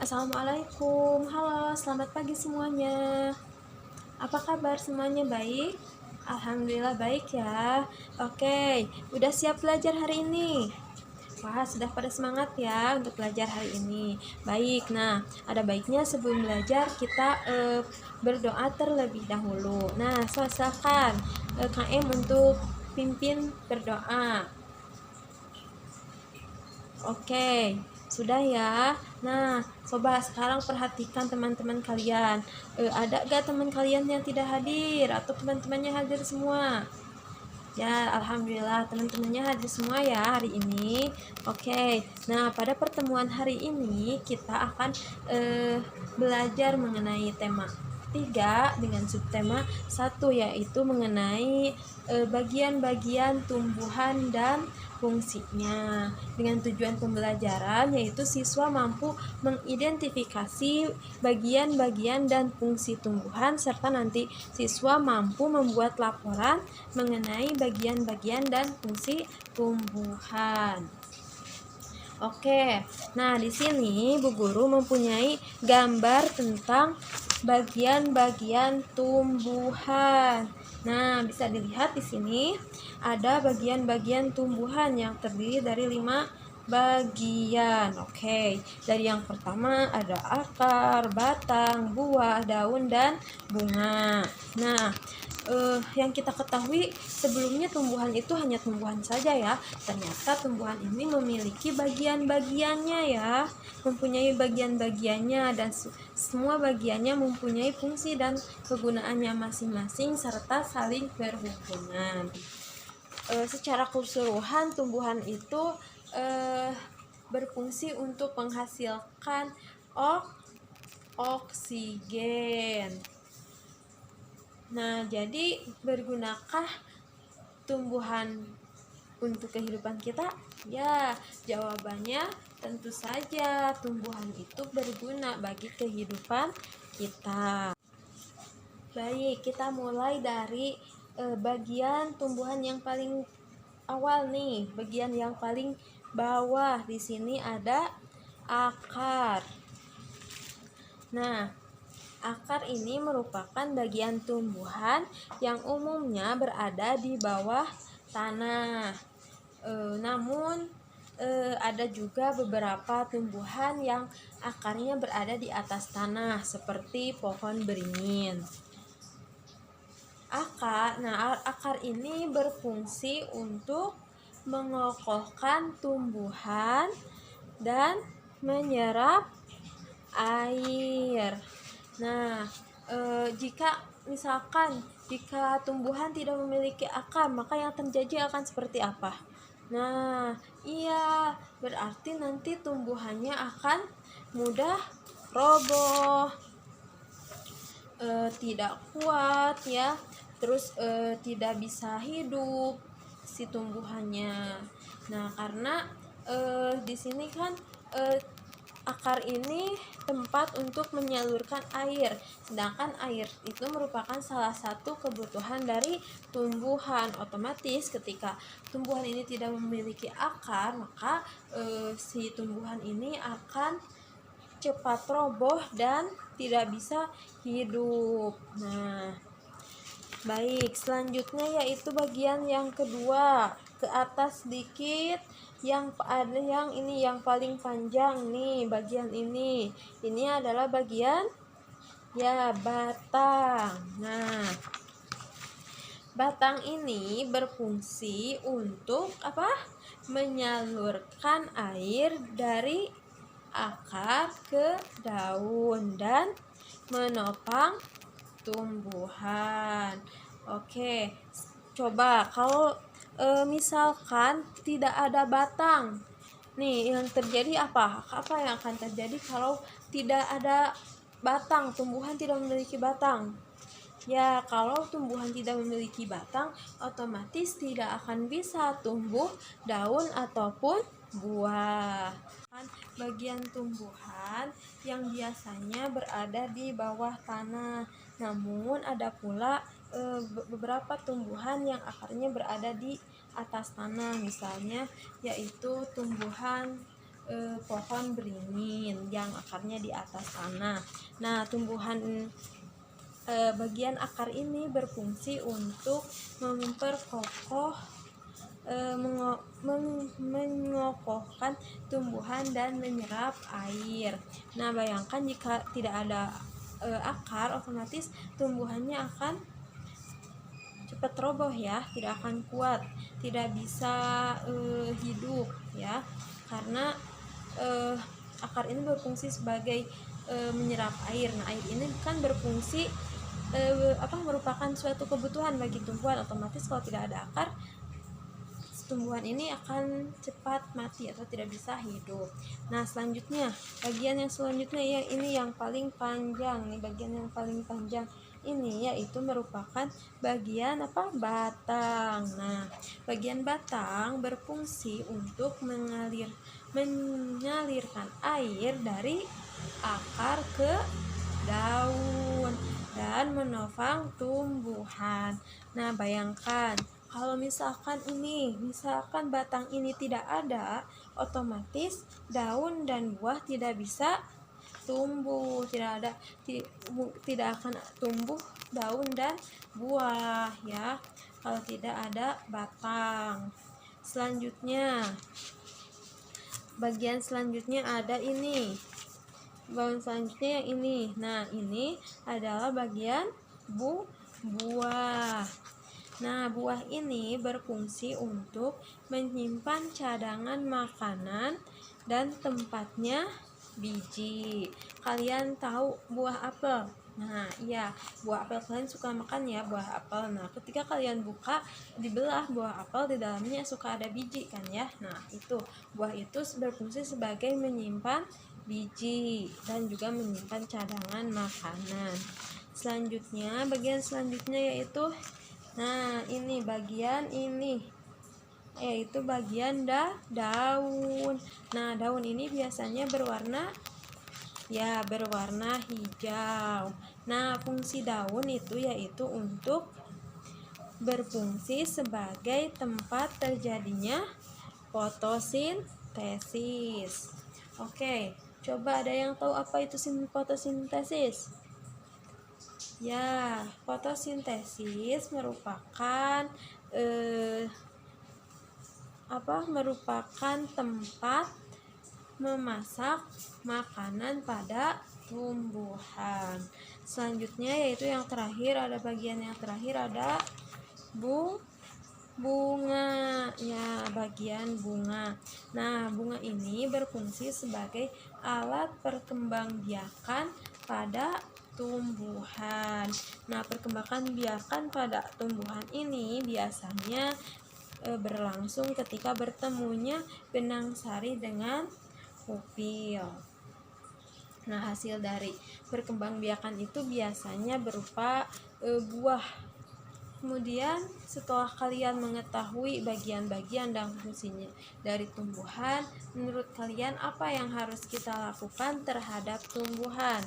Assalamualaikum, halo selamat pagi semuanya. Apa kabar semuanya, baik? Alhamdulillah baik ya. Oke, udah siap belajar hari ini? Wah, sudah pada semangat ya untuk belajar hari ini. Baik, nah ada baiknya sebelum belajar kita berdoa terlebih dahulu. Nah, silakan Kak Em untuk pimpin berdoa. Oke, sudah ya. Nah, coba sekarang perhatikan teman-teman kalian. Ada gak teman kalian yang tidak hadir atau teman-temannya hadir semua? Ya, alhamdulillah teman-temannya hadir semua ya hari ini. Oke, nah pada pertemuan hari ini kita akan belajar mengenai tema 3 dengan subtema 1, yaitu mengenai bagian-bagian tumbuhan dan fungsinya. Dengan tujuan pembelajaran yaitu siswa mampu mengidentifikasi bagian-bagian dan fungsi tumbuhan, serta nanti siswa mampu membuat laporan mengenai bagian-bagian dan fungsi tumbuhan. Oke, nah di sini Bu Guru mempunyai gambar tentang bagian-bagian tumbuhan. Nah, bisa dilihat di sini ada bagian-bagian tumbuhan yang terdiri dari 5 bagian. Oke, dari yang pertama ada akar, batang, buah, daun, dan bunga. Nah, yang kita ketahui sebelumnya tumbuhan itu hanya tumbuhan saja ya. Ternyata tumbuhan ini memiliki bagian-bagiannya ya, mempunyai bagian-bagiannya, dan semua bagiannya mempunyai fungsi dan kegunaannya masing-masing serta saling berhubungan. Secara keseluruhan tumbuhan itu berfungsi untuk menghasilkan oksigen. Nah, jadi bergunakah tumbuhan untuk kehidupan kita? Ya, jawabannya tentu saja tumbuhan itu berguna bagi kehidupan kita. Baik, kita mulai dari bagian tumbuhan yang paling awal nih, bagian yang paling bawah. Di sini ada akar. Nah, akar ini merupakan bagian tumbuhan yang umumnya berada di bawah tanah. Namun ada juga beberapa tumbuhan yang akarnya berada di atas tanah seperti pohon beringin. Akar ini berfungsi untuk mengokohkan tumbuhan dan menyerap air. Nah, jika tumbuhan tidak memiliki akar, maka yang terjadi akan seperti apa? Nah, iya, berarti nanti tumbuhannya akan mudah roboh, tidak kuat ya, terus tidak bisa hidup si tumbuhannya. Nah, karena di sini kan akar ini tempat untuk menyalurkan air, sedangkan air itu merupakan salah satu kebutuhan dari tumbuhan. Otomatis ketika tumbuhan ini tidak memiliki akar, maka si tumbuhan ini akan cepat roboh dan tidak bisa hidup. Nah, baik, selanjutnya yaitu bagian yang kedua, ke atas sedikit, yang ini yang paling panjang nih, bagian ini. Ini adalah bagian ya batang. Nah, batang ini berfungsi untuk apa? Menyalurkan air dari akar ke daun dan menopang tumbuhan. Oke, coba kalau misalkan tidak ada batang, nih yang terjadi apa? Apa yang akan terjadi kalau tidak ada batang, tumbuhan tidak memiliki batang? Ya, kalau tumbuhan tidak memiliki batang, otomatis tidak akan bisa tumbuh daun ataupun buah. Bagian tumbuhan yang biasanya berada di bawah tanah, namun ada pula beberapa tumbuhan yang akarnya berada di atas tanah, misalnya yaitu tumbuhan pohon beringin yang akarnya di atas tanah. Nah, tumbuhan bagian akar ini berfungsi untuk memperkokoh mengokohkan tumbuhan dan menyerap air. Nah, bayangkan jika tidak ada akar, otomatis tumbuhannya akan cepat roboh ya, tidak akan kuat, tidak bisa hidup ya, karena akar ini berfungsi sebagai menyerap air. Nah, air ini kan berfungsi merupakan suatu kebutuhan bagi tumbuhan. Otomatis kalau tidak ada akar, tumbuhan ini akan cepat mati atau tidak bisa hidup. Nah, selanjutnya bagian yang selanjutnya ini yang paling panjang nih, bagian yang paling panjang ini yaitu merupakan bagian batang. Nah, bagian batang berfungsi untuk menyalirkan air dari akar ke daun dan menopang tumbuhan. Nah, bayangkan kalau misalkan batang ini tidak ada, otomatis daun dan buah tidak bisa tumbuh, tidak akan tumbuh daun dan buah ya, kalau tidak ada batang. Bagian selanjutnya ada ini. Bagian selanjutnya yang ini. Nah, ini adalah bagian buah. Nah, buah ini berfungsi untuk menyimpan cadangan makanan dan tempatnya biji. Kalian tahu buah apel? Nah, iya, buah apel, kalian suka makan ya buah apel. Nah, ketika kalian buka, dibelah buah apel, di dalamnya suka ada biji kan ya. Nah, itu buah itu berfungsi sebagai menyimpan biji dan juga menyimpan cadangan makanan. Bagian selanjutnya yaitu ini bagian ini yaitu bagian daun. Nah, daun ini biasanya berwarna hijau. Nah, fungsi daun itu yaitu untuk berfungsi sebagai tempat terjadinya fotosintesis. Oke, coba ada yang tahu apa itu fotosintesis? Ya, fotosintesis merupakan tempat memasak makanan pada tumbuhan. Selanjutnya yaitu yang terakhir, ada bagian yang terakhir ada bunga ya, bagian bunga. Nah, bunga ini berfungsi sebagai alat perkembangbiakan pada tumbuhan. Nah, perkembangbiakan pada tumbuhan ini biasanya berlangsung ketika bertemunya benang sari dengan pupil. Nah, hasil dari perkembangbiakan itu biasanya berupa buah. Kemudian setelah kalian mengetahui bagian-bagian dan fungsinya dari tumbuhan, menurut kalian apa yang harus kita lakukan terhadap tumbuhan?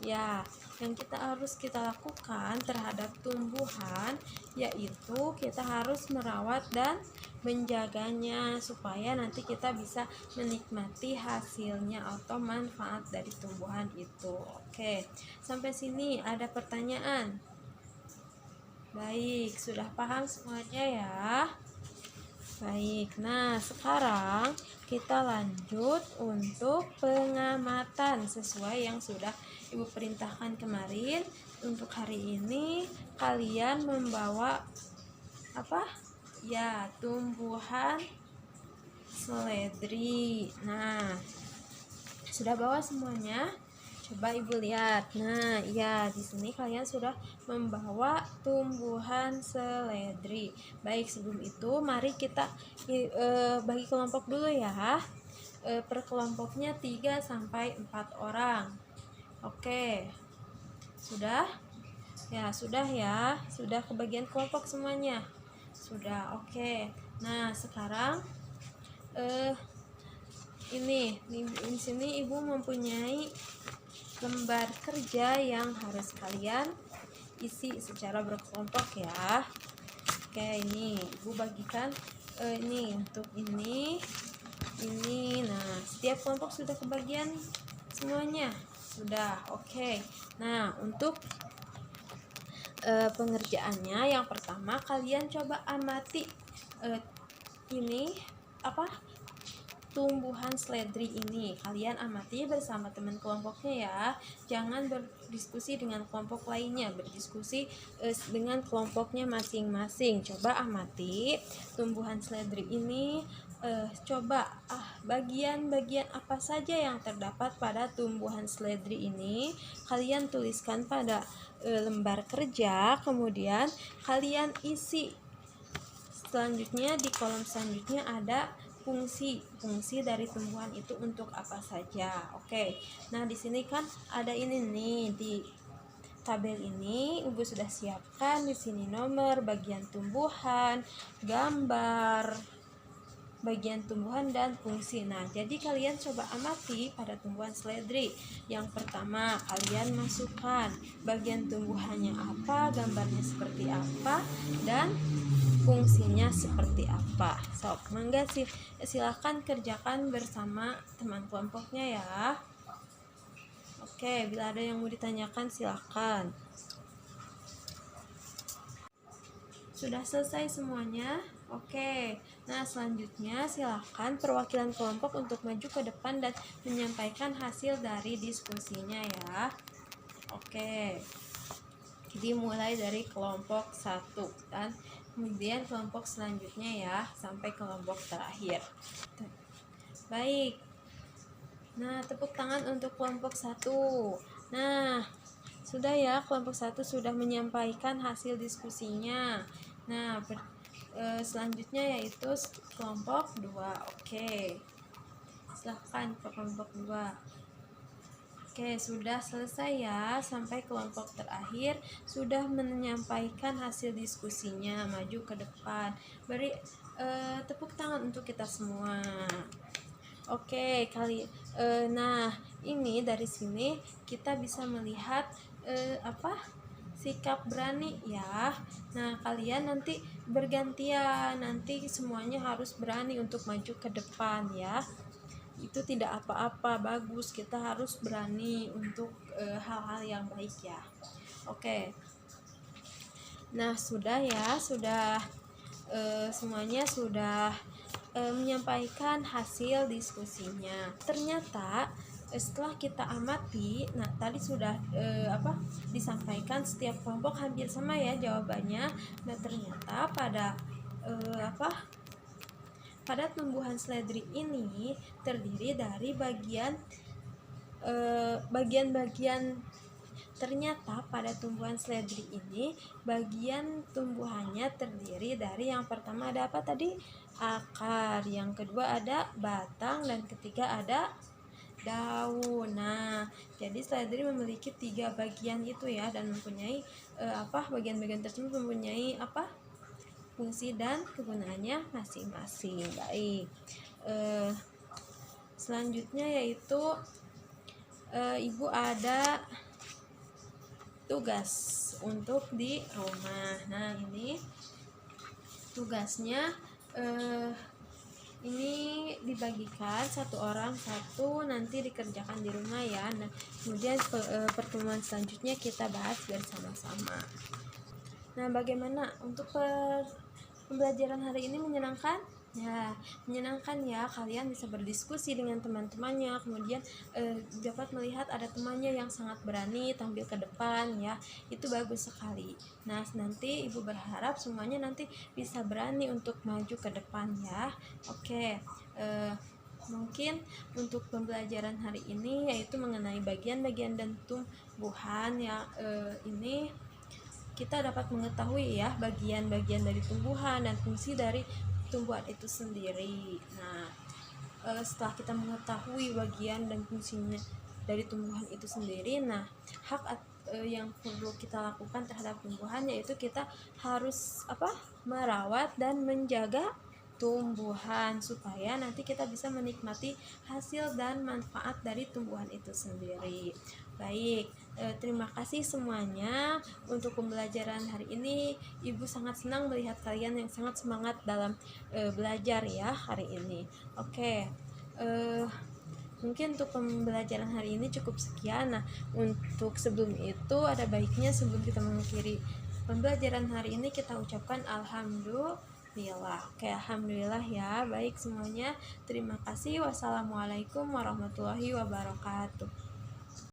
Ya, yang harus kita lakukan terhadap tumbuhan yaitu kita harus merawat dan menjaganya supaya nanti kita bisa menikmati hasilnya atau manfaat dari tumbuhan itu. Oke, sampai sini ada pertanyaan? Baik, sudah paham semuanya ya? Baik, nah sekarang kita lanjut untuk pengamatan sesuai yang sudah Ibu perintahkan kemarin. Untuk hari ini kalian membawa tumbuhan seledri. Nah, sudah bawa semuanya? Coba Ibu lihat. Nah, ya, di sini kalian sudah membawa tumbuhan seledri. Baik, sebelum itu mari kita bagi kelompok dulu ya. Per kelompoknya 3 sampai 4 orang. Oke. Sudah? Ya, sudah ya. Sudah kebagian kelompok semuanya. Sudah. Oke. Nah, sekarang di sini Ibu mempunyai lembar kerja yang harus kalian isi secara berkelompok ya. Oke, ini Ibu bagikan ini untuk ini ini. Nah, setiap kelompok sudah kebagian semuanya. Sudah, oke. Nah, untuk pengerjaannya yang pertama kalian coba amati ini apa tumbuhan seledri ini. Kalian amati bersama teman kelompoknya ya. Jangan berdiskusi dengan kelompok lainnya, berdiskusi dengan kelompoknya masing-masing. Coba amati tumbuhan seledri ini. Coba bagian-bagian apa saja yang terdapat pada tumbuhan seledri ini kalian tuliskan pada lembar kerja, kemudian kalian isi. Selanjutnya di kolom selanjutnya ada fungsi dari tumbuhan itu untuk apa saja. Oke. Nah, di sini kan ada ini nih di tabel ini Ibu sudah siapkan di sini nomor, bagian tumbuhan, gambar bagian tumbuhan dan fungsi. Nah, jadi kalian coba amati pada tumbuhan seledri. Yang pertama, kalian masukkan bagian tumbuhannya apa, gambarnya seperti apa, dan fungsinya seperti apa. So, mangga sih silahkan kerjakan bersama teman kelompoknya ya. Oke, bila ada yang mau ditanyakan silahkan. Sudah selesai semuanya? Oke. Nah, selanjutnya silahkan perwakilan kelompok untuk maju ke depan dan menyampaikan hasil dari diskusinya ya. Oke. Dimulai dari kelompok 1 dan kemudian kelompok selanjutnya ya sampai kelompok terakhir. Baik. Nah, tepuk tangan untuk kelompok 1. Nah, sudah ya, kelompok 1 sudah menyampaikan hasil diskusinya. Nah, selanjutnya yaitu kelompok 2. Oke. Silahkan ke kelompok 2. Oke, sudah selesai ya. Sampai kelompok terakhir sudah menyampaikan hasil diskusinya. Maju ke depan. Beri tepuk tangan untuk kita semua. Oke, nah, ini dari sini kita bisa melihat sikap berani ya. Nah, kalian nanti bergantian, nanti semuanya harus berani untuk maju ke depan ya. Itu tidak apa-apa, bagus, kita harus berani untuk hal-hal yang baik ya. Oke. Nah, sudah ya, semuanya sudah menyampaikan hasil diskusinya. Ternyata setelah kita amati, nah tadi sudah disampaikan setiap kelompok hampir sama ya jawabannya. Nah, ternyata pada tumbuhan seledri ini terdiri dari bagian-bagian. Ternyata pada tumbuhan seledri ini bagian tumbuhannya terdiri dari yang pertama ada apa tadi? Akar, yang kedua ada batang, dan ketiga ada daun. Nah, jadi seledri memiliki 3 bagian itu ya, dan mempunyai bagian-bagian tersebut mempunyai fungsi dan kegunaannya masing-masing. Baik. Selanjutnya yaitu Ibu ada tugas untuk di rumah. Nah, ini tugasnya ini dibagikan satu orang satu, nanti dikerjakan di rumah ya. Nah, kemudian pertemuan selanjutnya kita bahas bersama-sama. Nah, bagaimana untuk pembelajaran hari ini? Menyenangkan? Ya, menyenangkan ya. Kalian bisa berdiskusi dengan teman-temannya, kemudian dapat melihat ada temannya yang sangat berani tampil ke depan ya. Itu bagus sekali. Nah, nanti Ibu berharap semuanya nanti bisa berani untuk maju ke depan ya. Oke. Mungkin untuk pembelajaran hari ini yaitu mengenai bagian-bagian dan tumbuhan ya. Ini kita dapat mengetahui ya bagian-bagian dari tumbuhan dan fungsi dari tumbuhan itu sendiri. Nah, setelah kita mengetahui bagian dan fungsinya dari tumbuhan itu sendiri, nah yang perlu kita lakukan terhadap tumbuhan yaitu kita harus merawat dan menjaga tumbuhan supaya nanti kita bisa menikmati hasil dan manfaat dari tumbuhan itu sendiri. Baik, terima kasih semuanya untuk pembelajaran hari ini. Ibu sangat senang melihat kalian yang sangat semangat dalam belajar ya hari ini. Oke, eh, mungkin untuk pembelajaran hari ini cukup sekian. Nah, untuk sebelum itu ada baiknya sebelum kita mengakhiri pembelajaran hari ini kita ucapkan alhamdulillah. Oke, alhamdulillah ya. Baik semuanya. Terima kasih. Wassalamualaikum warahmatullahi wabarakatuh.